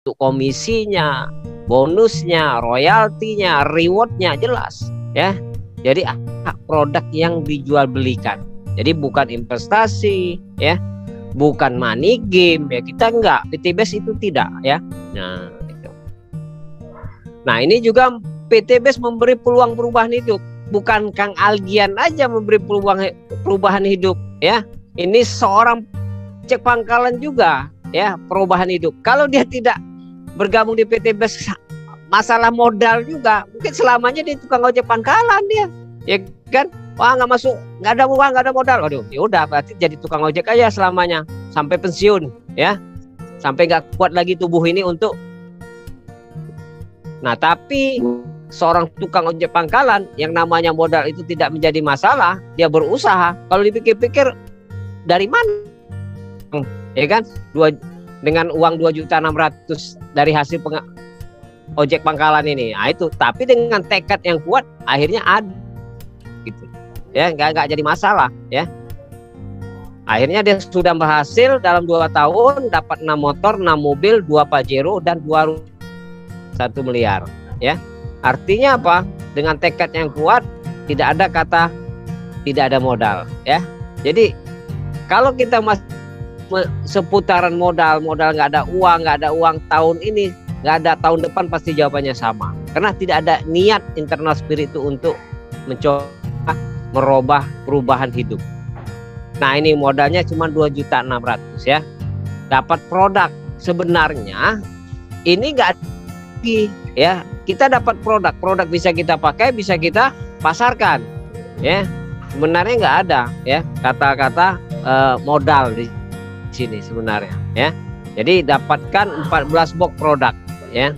untuk komisinya, bonusnya, royaltinya, rewardnya jelas ya. Jadi produk yang dijual belikan. Jadi bukan investasi ya, bukan money game ya, kita enggak, PT Base itu tidak ya. Nah, itu. Nah, ini juga PT Base memberi peluang perubahan hidup. Bukan Kang Algian aja memberi perubahan hidup ya. Ini seorang ojek pangkalan juga ya, perubahan hidup. Kalau dia tidak bergabung di PT Base, masalah modal juga, mungkin selamanya dia tukang ojek pangkalan dia, ya kan? Wah, nggak masuk, nggak ada uang, nggak ada modal. Waduh, ya udah berarti jadi tukang ojek aja selamanya sampai pensiun, ya, sampai nggak kuat lagi tubuh ini untuk. Nah, tapi seorang tukang ojek pangkalan yang namanya modal itu tidak menjadi masalah, dia berusaha. Kalau dipikir-pikir dari mana, ya kan? Dengan uang 2.600.000 dari hasil ojek pangkalan ini, nah itu. Tapi dengan tekad yang kuat, akhirnya ada, gitu. Ya, nggak jadi masalah, ya. Akhirnya dia sudah berhasil dalam 2 tahun dapat 6 motor, 6 mobil, 2 Pajero dan 2 1 miliar, ya. Artinya apa? Dengan tekad yang kuat, tidak ada kata tidak ada modal, ya. Jadi kalau kita masih seputaran modal nggak ada uang tahun ini, nggak ada tahun depan, pasti jawabannya sama. Karena tidak ada niat internal spirit itu untuk mencoba merubah perubahan hidup. Nah, ini modalnya cuma 2.600.000 ya. Dapat produk, sebenarnya ini nggak ya. Kita dapat produk bisa kita pakai, bisa kita pasarkan, ya. Sebenarnya nggak ada ya kata-kata modal di sini sebenarnya, ya. Jadi dapatkan 14 box produk, ya.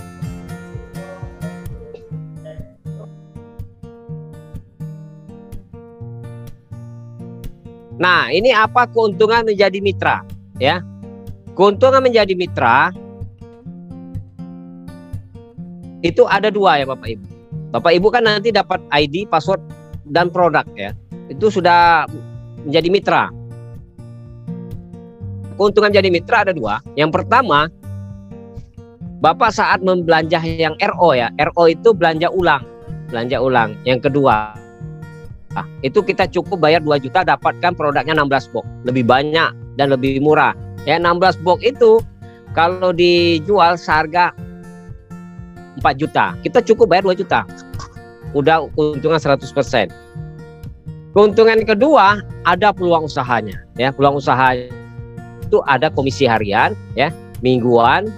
Nah, ini apa keuntungan menjadi mitra, ya? Keuntungan menjadi mitra itu ada 2 ya, Bapak Ibu. Bapak Ibu kan nanti dapat ID, password, dan produk, ya. Itu sudah menjadi mitra. Keuntungan menjadi mitra ada 2. Yang pertama, Bapak saat membelanja yang RO ya, RO itu belanja ulang. Yang kedua, itu kita cukup bayar 2 juta, dapatkan produknya 16 box, lebih banyak dan lebih murah. Ya, 16 box itu kalau dijual seharga 4 juta, kita cukup bayar 2 juta. Udah keuntungan 100%. Keuntungan kedua, ada peluang usahanya, ya. Peluang usaha itu ada komisi harian, ya, mingguan,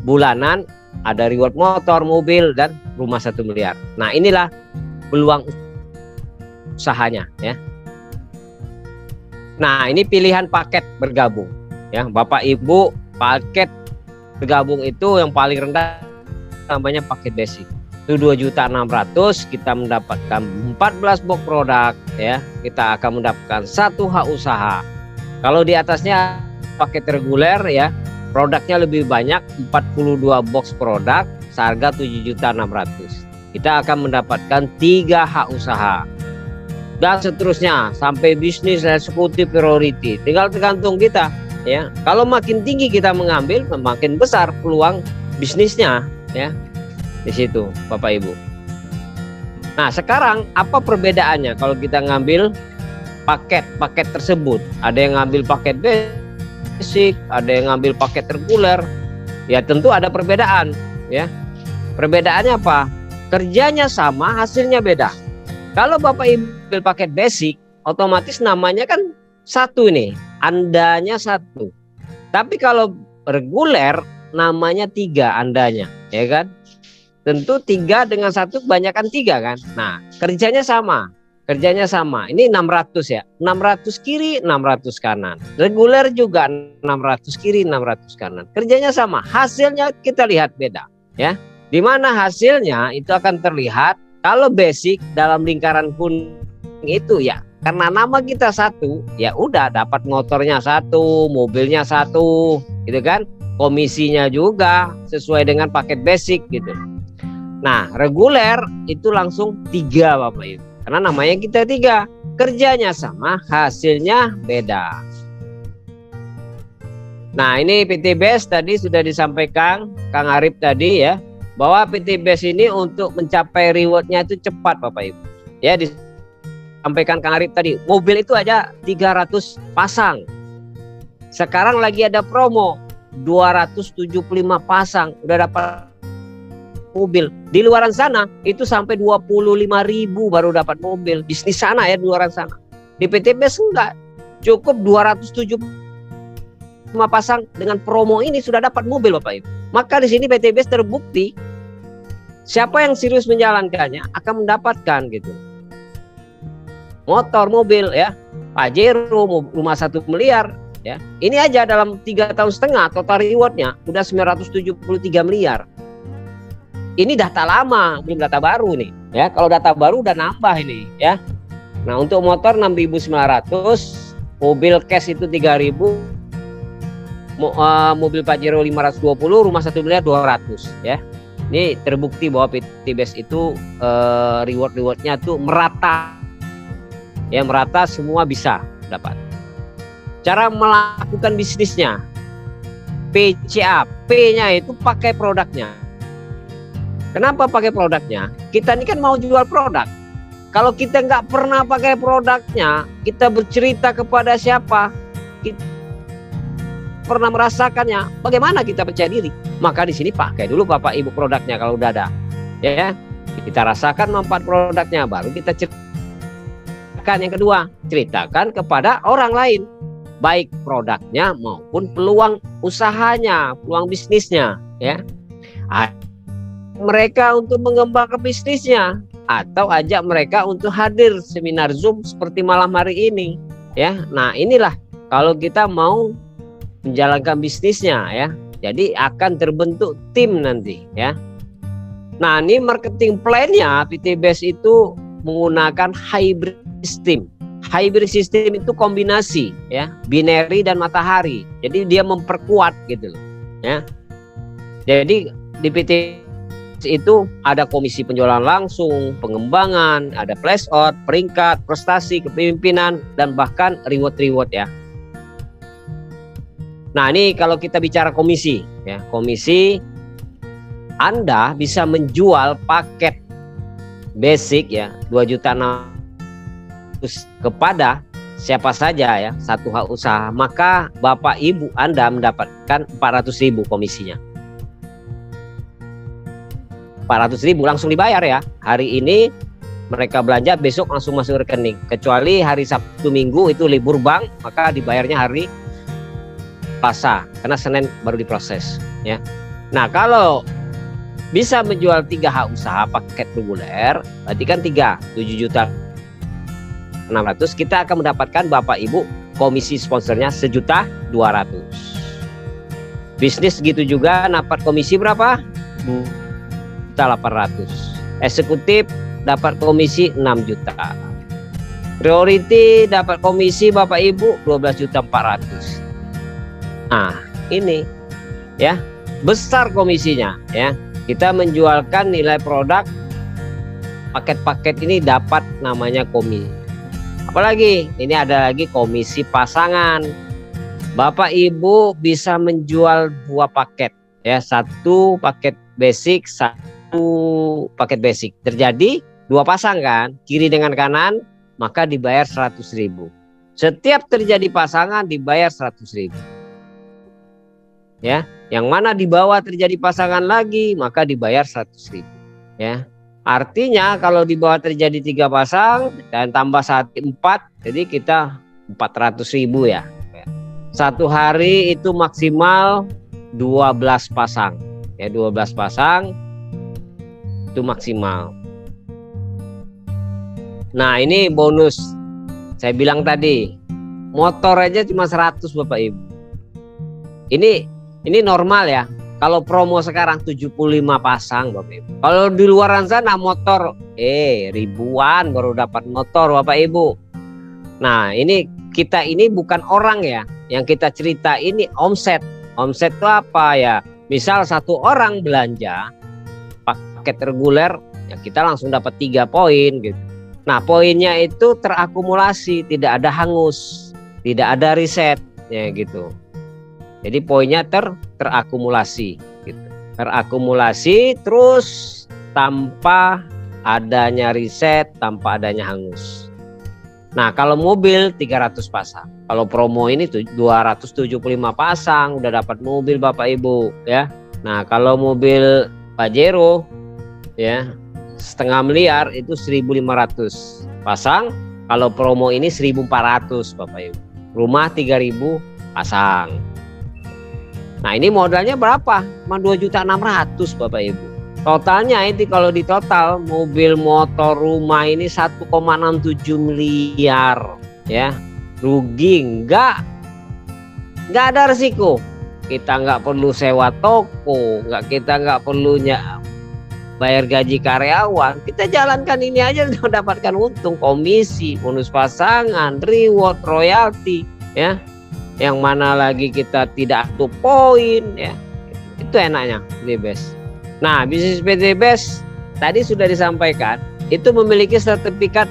bulanan, ada reward motor, mobil, dan rumah 1 miliar. Nah, inilah peluang usahanya, ya. Nah, ini pilihan paket bergabung, ya. Bapak Ibu, paket bergabung itu yang paling rendah namanya paket basic. Itu 2.600.000, kita mendapatkan 14 box produk, ya. Kita akan mendapatkan 1 hak usaha. Kalau di atasnya paket reguler, ya, produknya lebih banyak, 42 box produk seharga 7.600.000. Kita akan mendapatkan 3 hak usaha. Dan seterusnya sampai bisnis eksekutif priority. Tinggal tergantung kita, ya. Kalau makin tinggi kita mengambil, makin besar peluang bisnisnya, ya. Di situ, Bapak Ibu. Nah, sekarang apa perbedaannya kalau kita ngambil paket tersebut? Ada yang ngambil paket basic, ada yang ngambil paket reguler. Ya, tentu ada perbedaan, ya. Perbedaannya apa? Kerjanya sama, hasilnya beda. Kalau Bapak Ibu ambil paket basic, otomatis namanya kan 1 nih, andanya 1. Tapi kalau reguler namanya 3 andanya, ya kan? Tentu 3 dengan 1 kebanyakan 3 kan. Nah, kerjanya sama. Ini 600 ya. 600 kiri, 600 kanan. Reguler juga 600 kiri, 600 kanan. Kerjanya sama. Hasilnya kita lihat beda, ya. Di mana hasilnya itu akan terlihat kalau basic dalam lingkaran kuning itu, ya. Karena nama kita 1, ya udah dapat motornya 1, mobilnya 1, gitu kan. Komisinya juga sesuai dengan paket basic gitu. Nah, reguler itu langsung 3 Bapak Ibu. Karena namanya kita 3. Kerjanya sama, hasilnya beda. Nah, ini PTBS tadi sudah disampaikan Kang Arif tadi ya, bahwa PTBS ini untuk mencapai rewardnya itu cepat Bapak Ibu. Ya, disampaikan Kang Arif tadi, mobil itu aja 300 pasang. Sekarang lagi ada promo 275 pasang udah dapat mobil. Di luaran sana itu sampai 25.000 baru dapat mobil. Bisnis sana ya, di luaran sana. Di PTBS enggak, cukup 275 pasang dengan promo ini sudah dapat mobil Bapak Ibu. Maka di sini PTBS terbukti siapa yang serius menjalankannya akan mendapatkan gitu. Motor, mobil ya, Pajero, rumah 1 miliar ya. Ini aja dalam 3,5 tahun total rewardnya udah 973 miliar. Ini data lama, belum data baru nih ya. Kalau data baru udah nambah ini ya. Nah, untuk motor 6.900, mobil cash itu 3.000, mobil Pajero 520, rumah 1 miliar 200 ya. Ini terbukti bahwa PTBS itu rewardnya tuh merata ya, merata, semua bisa dapat. Cara melakukan bisnisnya, PCA, P-nya itu pakai produknya. Kenapa pakai produknya? Kita ini kan mau jual produk. Kalau kita nggak pernah pakai produknya, kita bercerita kepada siapa? Kita pernah merasakannya, bagaimana kita percaya diri? Maka di sini pakai dulu Bapak Ibu produknya kalau udah ada. Ya, kita rasakan manfaat produknya, baru kita ceritakan. Yang kedua, ceritakan kepada orang lain, baik produknya maupun peluang usahanya, peluang bisnisnya, ya. Mereka untuk mengembangkan bisnisnya, atau ajak mereka untuk hadir seminar Zoom seperti malam hari ini, ya. Nah, inilah kalau kita mau menjalankan bisnisnya ya. Jadi akan terbentuk tim nanti ya. Nah, ini marketing plan-nya PTBS itu menggunakan hybrid system. Hybrid system itu kombinasi ya, binary dan matahari. Jadi dia memperkuat gitu loh ya. Jadi di PTBS itu ada komisi penjualan langsung, pengembangan, ada flash out, peringkat, prestasi, kepemimpinan, dan bahkan reward ya. Nah, ini kalau kita bicara komisi ya, komisi Anda bisa menjual paket basic ya 2.600.000 kepada siapa saja ya, satu hak usaha, maka Bapak Ibu Anda mendapatkan 400.000 komisinya. 400.000 langsung dibayar ya. Hari ini mereka belanja, besok langsung masuk rekening. Kecuali hari Sabtu Minggu itu libur bank, maka dibayarnya hari Selasa, karena Senin baru diproses ya. Nah, kalau bisa menjual 3 hak usaha paket reguler, berarti kan 7.600.000, kita akan mendapatkan Bapak Ibu komisi sponsornya 1.200.000. Bisnis gitu juga dapat komisi berapa? 2.800.000. Eksekutif dapat komisi 6 juta. Priority dapat komisi Bapak Ibu 12.400.000. Nah, ini ya, besar komisinya ya. Kita menjualkan nilai produk, paket-paket ini dapat namanya komisi. Apalagi ini ada lagi komisi pasangan. Bapak Ibu bisa menjual 2 paket ya, 1 paket basic, 1 paket basic. Terjadi 2 pasang kan, kiri dengan kanan, maka dibayar 100.000. Setiap terjadi pasangan dibayar 100.000. Ya, yang mana di bawah terjadi pasangan lagi maka dibayar 100.000 ya. Artinya kalau di bawah terjadi 3 pasang dan tambah 4, jadi kita 400.000 ya. Satu hari itu maksimal 12 pasang ya, 12 pasang itu maksimal. Nah, ini bonus saya bilang tadi, motor aja cuma 100 Bapak Ibu. Ini normal ya. Kalau promo sekarang 75 pasang Bapak Ibu. Kalau di luaran sana motor ribuan baru dapat motor Bapak Ibu. Nah, ini kita ini bukan orang ya. Yang kita cerita ini omset. Omset itu apa ya? Misal 1 orang belanja paket reguler ya, kita langsung dapat 3 poin gitu. Nah, poinnya itu terakumulasi, tidak ada hangus, tidak ada riset ya gitu. Jadi poinnya terakumulasi gitu. Terakumulasi terus tanpa adanya riset, tanpa adanya hangus. Nah, kalau mobil 300 pasang. Kalau promo ini tuh 275 pasang udah dapat mobil Bapak Ibu ya. Nah, kalau mobil Pajero ya setengah miliar itu 1.500 pasang. Kalau promo ini 1.400 Bapak Ibu. Rumah 3.000 pasang. Nah, ini modalnya berapa? Cuma 2.600.000 Bapak Ibu. Totalnya itu kalau di total mobil, motor, rumah ini 1,67 miliar ya. Rugi nggak ada resiko. Kita nggak perlu sewa toko, kita nggak perlu bayar gaji karyawan. Kita jalankan ini aja udah dapatkan untung, komisi, bonus pasangan, reward, royalti ya. Yang mana lagi kita tidak atuh poin ya. Itu enaknya PTBest. Nah, bisnis PTBest tadi sudah disampaikan itu memiliki sertifikat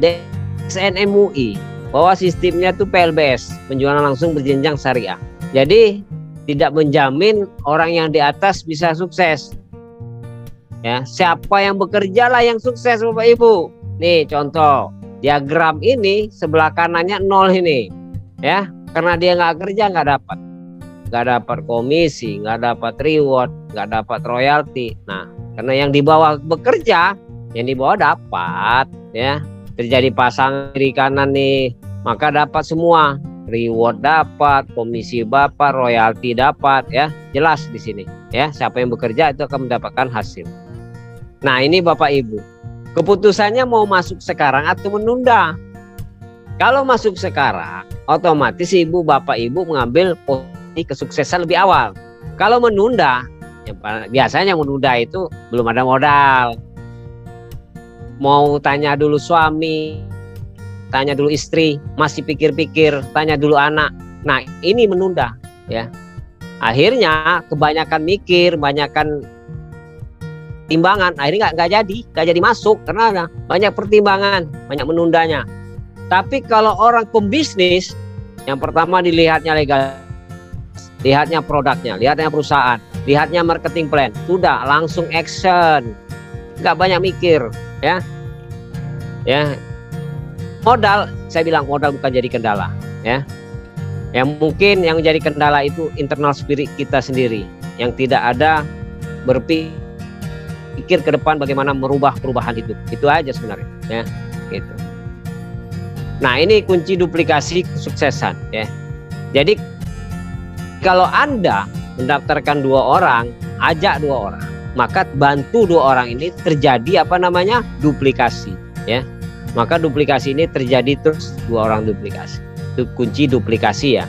DSN-MUI bahwa sistemnya itu PLBS, penjualan langsung berjenjang syariah. Jadi tidak menjamin orang yang di atas bisa sukses. Ya, siapa yang bekerja lah yang sukses Bapak Ibu. Nih contoh diagram ini sebelah kanannya 0 ini ya. Karena dia nggak kerja nggak dapat komisi, nggak dapat reward, nggak dapat royalti. Nah, karena yang di bawah bekerja, yang di bawah dapat ya. Terjadi pasang kiri kanan nih, maka dapat semua. Reward dapat, komisi dapat, royalti dapat ya. Jelas di sini ya. Siapa yang bekerja itu akan mendapatkan hasil. Nah, ini Bapak Ibu. Keputusannya mau masuk sekarang atau menunda. Kalau masuk sekarang, otomatis Ibu Bapak Ibu mengambil posisi kesuksesan lebih awal. Kalau menunda, biasanya menunda itu belum ada modal. Mau tanya dulu suami, tanya dulu istri, masih pikir-pikir, tanya dulu anak. Nah, ini menunda ya. Akhirnya kebanyakan mikir, kebanyakan timbangan, akhirnya nggak jadi masuk karena banyak pertimbangan, banyak menundanya. Tapi kalau orang pembisnis, yang pertama dilihatnya legal, lihatnya produknya, lihatnya perusahaan, lihatnya marketing plan, sudah langsung action, nggak banyak mikir, ya. Modal, saya bilang modal bukan jadi kendala, ya. Yang mungkin yang jadi kendala itu internal spirit kita sendiri, yang tidak ada berpikir ke depan bagaimana merubah perubahan itu aja sebenarnya, ya, gitu. Nah, ini kunci duplikasi kesuksesan ya. Jadi kalau Anda mendaftarkan 2 orang, ajak 2 orang, maka bantu 2 orang ini terjadi duplikasi ya. Maka duplikasi ini terjadi terus 2 orang duplikasi. Itu kunci duplikasi ya.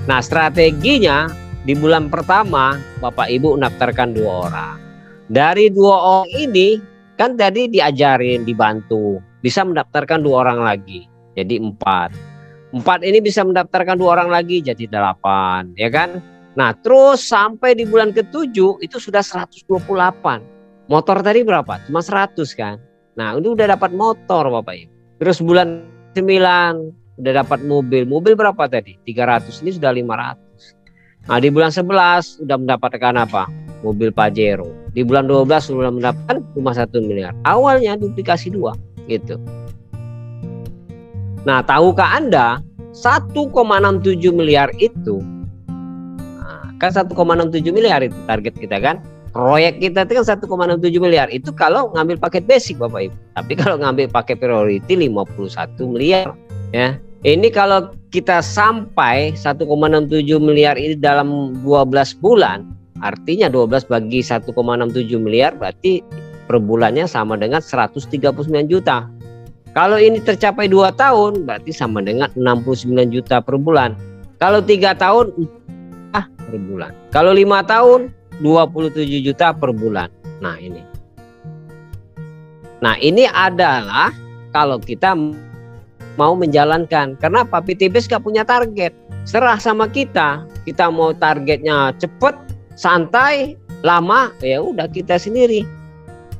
Nah, strateginya di bulan pertama Bapak Ibu mendaftarkan 2 orang. Dari 2 orang ini kan tadi diajarin, dibantu, bisa mendaftarkan 2 orang lagi. Jadi 4 ini bisa mendaftarkan 2 orang lagi jadi 8 ya kan. Nah terus sampai di bulan ke-7 itu sudah 128. Motor tadi berapa? Cuma 100 kan. Nah ini udah dapat motor Bapak Ibu. Terus bulan 9 udah dapat mobil. Mobil berapa tadi? 300, ini sudah 500. Nah di bulan 11 udah mendapatkan apa? Mobil Pajero. Di bulan 12 sudah mendapatkan rumah 1 miliar. Awalnya duplikasi 2 gitu. Nah, tahukah Anda 1,67 miliar itu, kan 1,67 miliar itu target kita kan, proyek kita itu kan 1,67 miliar itu kalau ngambil paket basic Bapak Ibu. Tapi kalau ngambil paket priority 51 miliar ya. Ini kalau kita sampai 1,67 miliar ini dalam 12 bulan, artinya 12 bagi 1,67 miliar berarti per bulannya sama dengan 139 juta. Kalau ini tercapai 2 tahun berarti sama dengan 69 juta per bulan. Kalau 3 tahun per bulan. Kalau 5 tahun 27 juta per bulan. Nah ini adalah kalau kita mau menjalankan. Kenapa? PTBest gak punya target. Serah sama kita. Kita mau targetnya cepat, santai, lama, ya udah kita sendiri.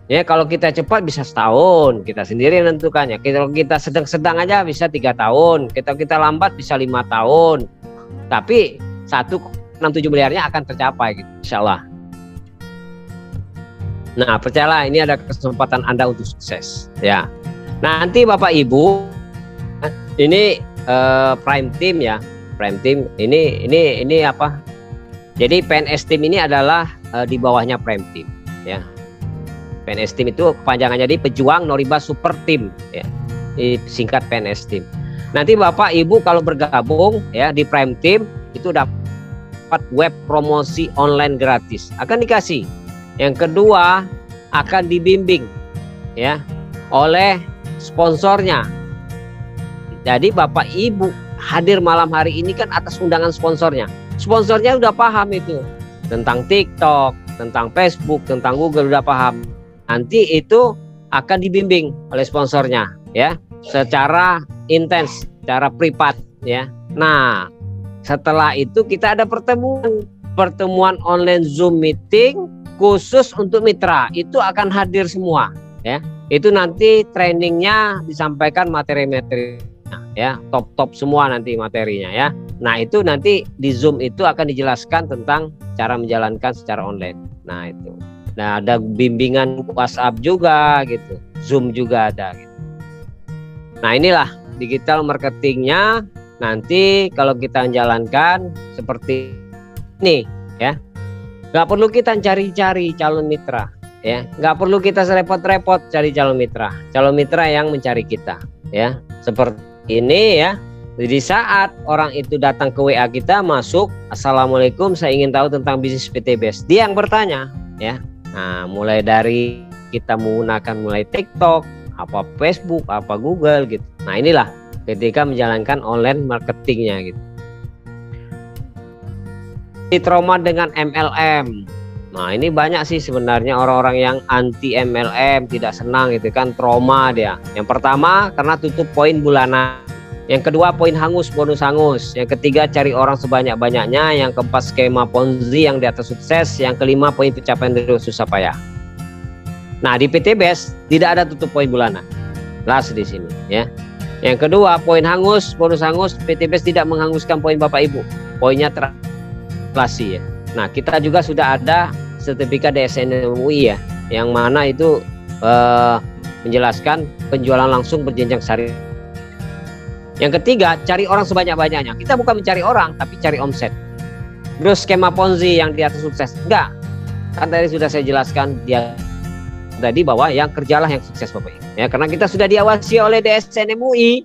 Ya kalau kita cepat bisa setahun, kita sendiri menentukannya. Kalau kita sedang-sedang aja bisa 3 tahun. Kita lambat bisa 5 tahun. Tapi 1,67 miliarnya akan tercapai gitu, insya Allah. Nah, percayalah ini ada kesempatan Anda untuk sukses ya. Nanti Bapak Ibu, ini Prime Team ya, Prime Team ini apa? Jadi PNS Team ini adalah di bawahnya Prime Team ya. PNS Team itu kepanjangannya jadi Pejuang Noriba Super Team ya. Singkat PNS Team. Nanti Bapak Ibu kalau bergabung ya di Prime Team itu dapat web promosi online gratis, akan dikasih. Yang kedua akan dibimbing ya oleh sponsornya. Jadi Bapak Ibu hadir malam hari ini kan atas undangan sponsornya. Sponsornya udah paham itu tentang TikTok, tentang Facebook, tentang Google, udah paham. Nanti itu akan dibimbing oleh sponsornya ya secara intens, secara privat ya. Nah, setelah itu kita ada pertemuan online Zoom meeting khusus untuk mitra, itu akan hadir semua ya. Itu nanti trainingnya disampaikan materi-materinya ya, top semua nanti materinya ya. Nah, itu nanti di Zoom itu akan dijelaskan tentang cara menjalankan secara online. Nah, itu. Nah, ada bimbingan WhatsApp juga gitu, Zoom juga ada gitu. Nah, inilah digital marketingnya nanti kalau kita menjalankan seperti ini ya. Nggak perlu kita cari-cari calon mitra ya, nggak perlu kita repot-repot cari calon mitra yang mencari kita ya, seperti ini ya. Jadi saat orang itu datang ke WA kita, masuk, Assalamualaikum, saya ingin tahu tentang bisnis PTBS, dia yang bertanya ya. Nah, mulai dari kita menggunakan mulai TikTok, apa Facebook, apa Google gitu. Nah, inilah ketika menjalankan online marketingnya gitu. Trauma dengan MLM. Nah, ini banyak sih sebenarnya orang-orang yang anti MLM, tidak senang gitu kan, trauma dia. Yang pertama karena tutup poin bulanan. Yang kedua poin hangus, bonus hangus. Yang ketiga cari orang sebanyak-banyaknya. Yang keempat skema Ponzi yang di atas sukses. Yang kelima poin pencapaian dari susah payah. Nah, di PTBS tidak ada tutup poin bulanan. Jelas di sini ya. Yang kedua poin hangus, bonus hangus. PTBS tidak menghanguskan poin Bapak Ibu. Poinnya ya. Nah, kita juga sudah ada sertifikat DSN MUI ya, yang mana itu menjelaskan penjualan langsung berjenjang syariah. Yang ketiga, cari orang sebanyak-banyaknya. Kita bukan mencari orang, tapi cari omset. Terus skema Ponzi yang di atas sukses, enggak. Kan tadi sudah saya jelaskan dia tadi bahwa yang kerjalah yang sukses Bapak Ibu. Ya, karena kita sudah diawasi oleh DSN MUI.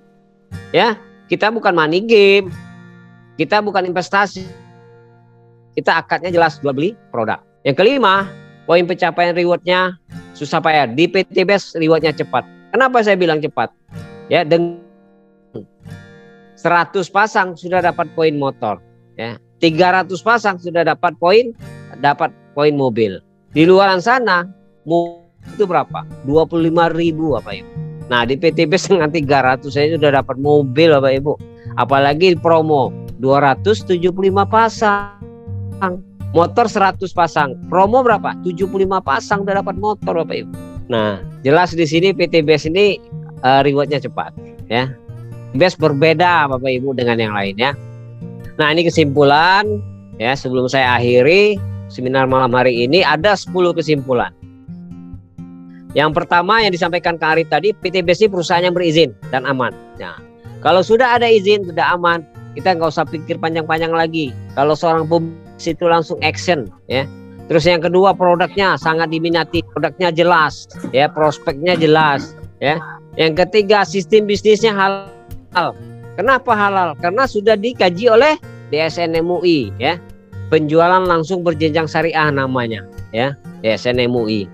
Ya, kita bukan money game. Kita bukan investasi. Kita akadnya jelas jual beli produk. Yang kelima, poin pencapaian rewardnya susah payah. Di PTBS rewardnya cepat. Kenapa saya bilang cepat? Ya, dengan 100 pasang sudah dapat poin motor. Ya, 300 pasang sudah dapat poin mobil. Di luar sana itu berapa? 25.000 Bapak Ibu. Nah, di PTBS dengan 300 saya sudah dapat mobil Bapak Ibu. Apalagi promo 275 pasang. Motor 100 pasang. Promo berapa? 75 pasang udah dapat motor Bapak Ibu. Nah, jelas di sini PTBS ini rewardnya cepat ya. PTBS berbeda Bapak Ibu dengan yang lain ya. Nah, ini kesimpulan ya, sebelum saya akhiri seminar malam hari ini ada 10 kesimpulan. Yang pertama yang disampaikan Kak Arif tadi, PTBS ini perusahaan yang berizin dan aman. Nah, kalau sudah ada izin, sudah aman, kita nggak usah pikir panjang-panjang lagi. Kalau seorang pebisnis itu langsung action ya. Terus yang kedua, produknya sangat diminati, produknya jelas ya, prospeknya jelas ya. Yang ketiga, sistem bisnisnya halal. Kenapa halal? Karena sudah dikaji oleh DSN MUI ya. Penjualan langsung berjenjang syariah namanya ya, DSN MUI.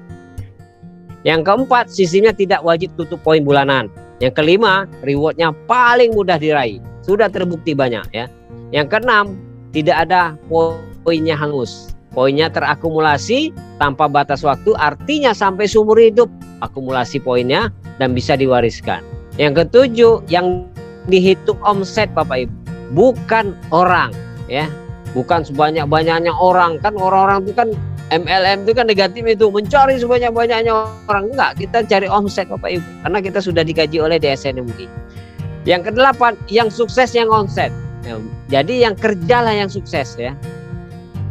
Yang keempat, sistemnya tidak wajib tutup poin bulanan. Yang kelima, rewardnya paling mudah diraih, sudah terbukti banyak ya. Yang keenam, tidak ada poinnya hangus, poinnya terakumulasi tanpa batas waktu, artinya sampai seumur hidup akumulasi poinnya dan bisa diwariskan. Yang ketujuh, yang dihitung omset Bapak Ibu, bukan orang ya, bukan sebanyak-banyaknya orang. Kan orang-orang itu kan MLM itu kan negatif, itu mencari sebanyak-banyaknya orang. Enggak, kita cari omset Bapak Ibu, karena kita sudah dikaji oleh DSN MUI. Yang kedelapan, yang sukses yang omset Jadi yang kerjalah yang sukses ya.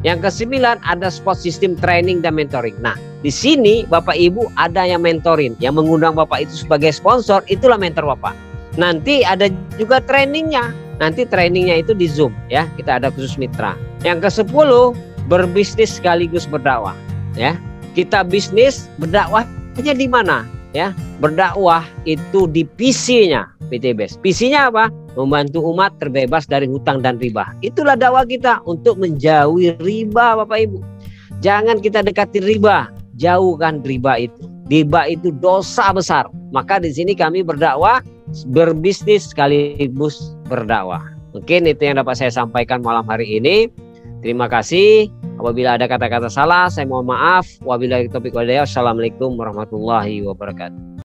Yang ke-9 ada sport system training dan mentoring. Nah, di sini Bapak Ibu ada yang mentorin, yang mengundang Bapak itu sebagai sponsor, itulah mentor Bapak. Nanti ada juga trainingnya. Nanti trainingnya itu di Zoom ya. Kita ada khusus mitra. Yang ke-10 berbisnis sekaligus berdakwah ya. Kita bisnis, berdakwahnya di mana? Ya, berdakwah itu di PC-nya PTBS. PC-nya apa? Membantu umat terbebas dari hutang dan riba. Itulah dakwah kita untuk menjauhi riba, Bapak Ibu. Jangan kita dekati riba, jauhkan riba itu. Riba itu dosa besar. Maka di sini kami berdakwah, berbisnis sekaligus berdakwah. Mungkin itu yang dapat saya sampaikan malam hari ini. Terima kasih. Apabila ada kata-kata salah, saya mohon maaf. Wabillahi taufiq wal hidayah. Assalamualaikum warahmatullahi wabarakatuh.